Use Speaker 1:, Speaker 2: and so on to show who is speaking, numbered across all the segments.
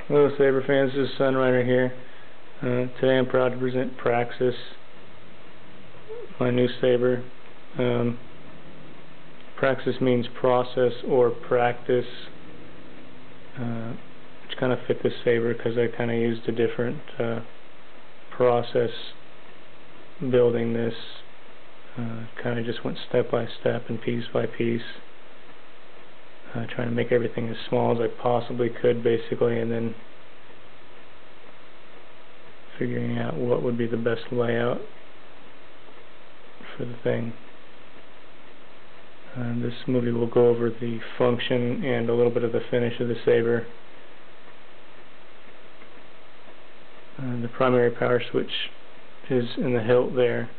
Speaker 1: Hello Saber fans, this is Sunrider here. Today I'm proud to present Praxis, my new saber. Praxis means process or practice, which kind of fit this saber because I kind of used a different process building this. Kind of just went step by step and piece by piece. Trying to make everything as small as I possibly could, basically, and then figuring out what would be the best layout for the thing. This movie will go over the function and a little bit of the finish of the saber. The primary power switch is in the hilt there,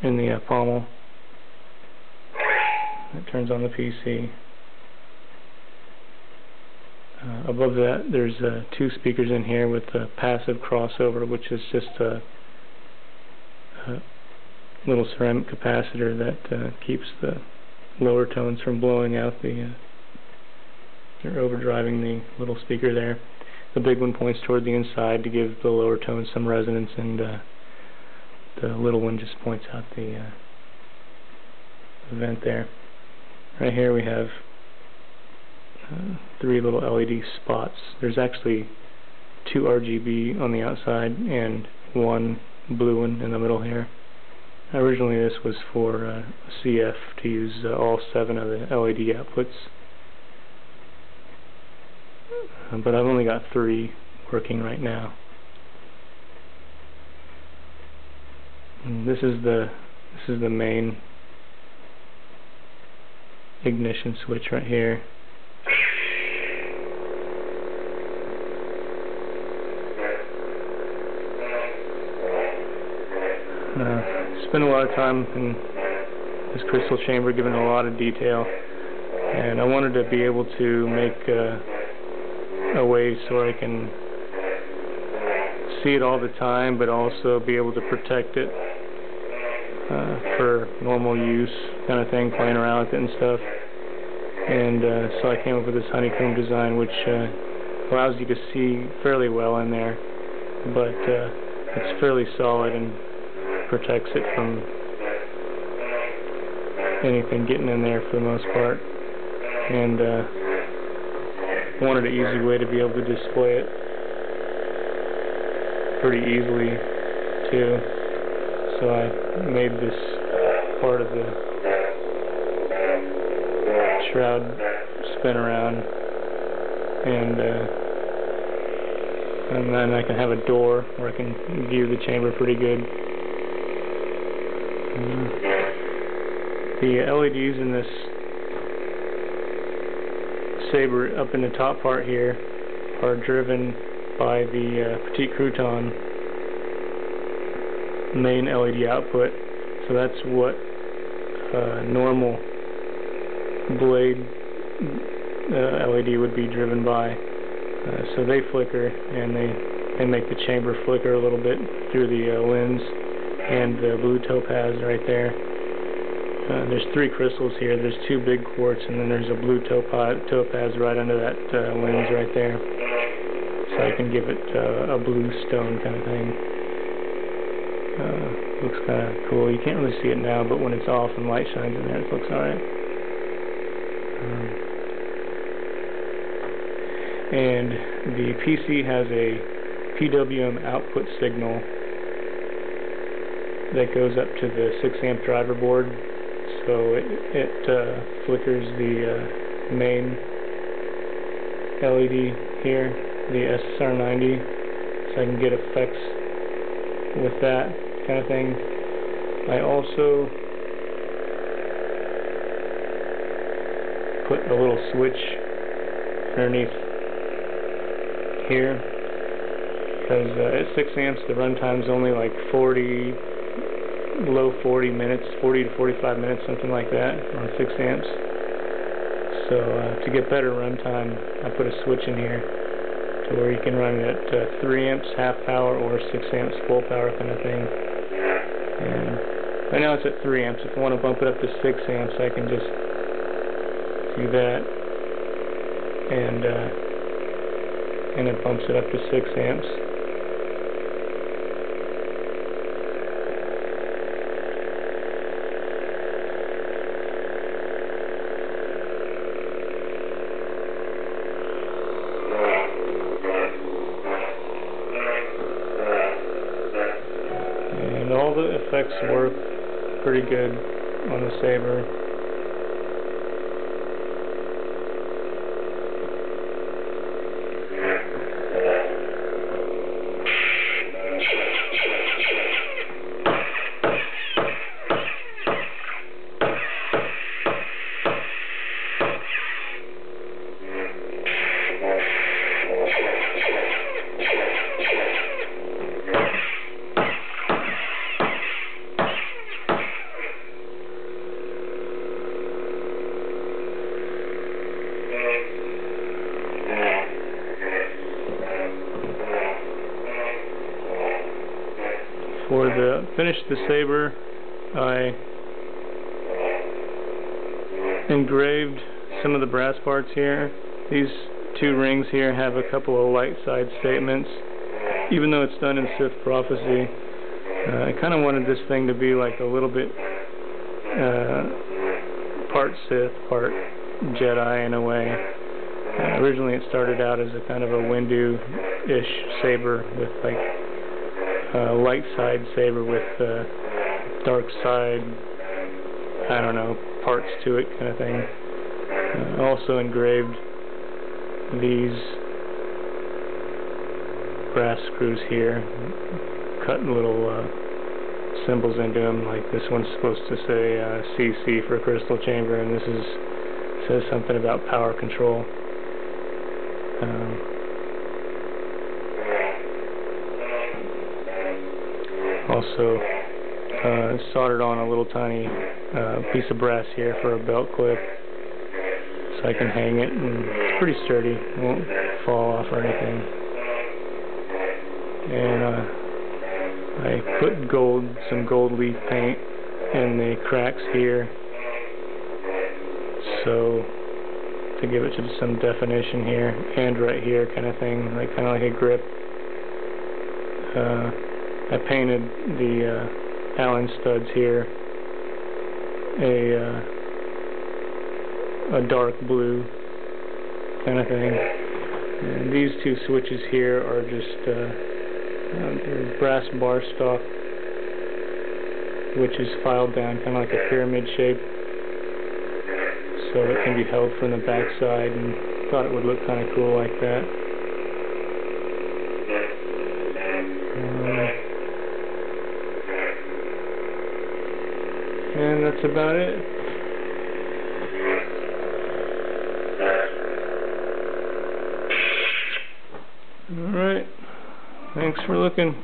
Speaker 1: in the pommel. That turns on the PC. Above that, there's two speakers in here with a passive crossover, which is just a little ceramic capacitor that keeps the lower tones from blowing out or overdriving the little speaker there. The big one points toward the inside to give the lower tones some resonance, and the little one just points out the vent there. Right here we have three little LED spots. There's actually two RGB on the outside and one blue one in the middle here. Originally this was for CF to use all 7 of the LED outputs, but I've only got 3 working right now. And this is the main ignition switch right here. Spent a lot of time in this crystal chamber, given a lot of detail, and I wanted to be able to make a way so I can see it all the time, but also be able to protect it for normal use kind of thing, playing around with it and stuff. And so I came up with this honeycomb design, which allows you to see fairly well in there, but it's fairly solid and protects it from anything getting in there for the most part. And wanted an easy way to be able to display it pretty easily too, so I made this part of the shroud spin around, and then I can have a door where I can view the chamber pretty good. The LEDs in this saber up in the top part here are driven by the Petite Crouton main LED output, so that's what normal blade LED would be driven by. So they flicker, and they make the chamber flicker a little bit through the lens and the blue topaz right there. There's 3 crystals here. There's 2 big quartz, and then there's a blue topaz right under that lens right there. So I can give it a blue stone kind of thing. Looks kind of cool. You can't really see it now, but when it's off and light shines in there, it looks alright. And the PC has a PWM output signal that goes up to the 6-amp driver board, so it flickers the main LED here, the SSR90, so I can get effects with that kind of thing. I also put a little switch underneath here, because at 6 amps the runtime's only like low 40 minutes, 40 to 45 minutes, something like that on 6 amps. So to get better runtime, I put a switch in here to where you can run it at 3 amps half power or 6 amps full power kind of thing. And right now it's at 3 amps. If I want to bump it up to 6 amps, I can just do that and and it pumps it up to 6 amps. And all the effects work pretty good on the saber. For the finish the saber, I engraved some of the brass parts here. These 2 rings here have a couple of light side statements. Even though it's done in Sith Prophecy, I kind of wanted this thing to be like a little bit part Sith, part Jedi in a way. Originally it started out as a kind of a Windu-ish saber with like light side saber with dark side, I don't know, parts to it kind of thing. Also engraved these brass screws here, cut little symbols into them, like this one's supposed to say CC for crystal chamber, and this says something about power control. Also soldered on a little tiny piece of brass here for a belt clip, so I can hang it, and it's pretty sturdy, it won't fall off or anything. And I put some gold leaf paint in the cracks here, so to give it some definition here, and right here kind of thing, like kind of like a grip. I painted the Allen studs here a dark blue kind of thing. And these 2 switches here are just they're brass bar stock, which is filed down kind of like a pyramid shape, so it can be held from the back side, and thought it would look kind of cool like that. And that's about it. Alright, thanks for looking.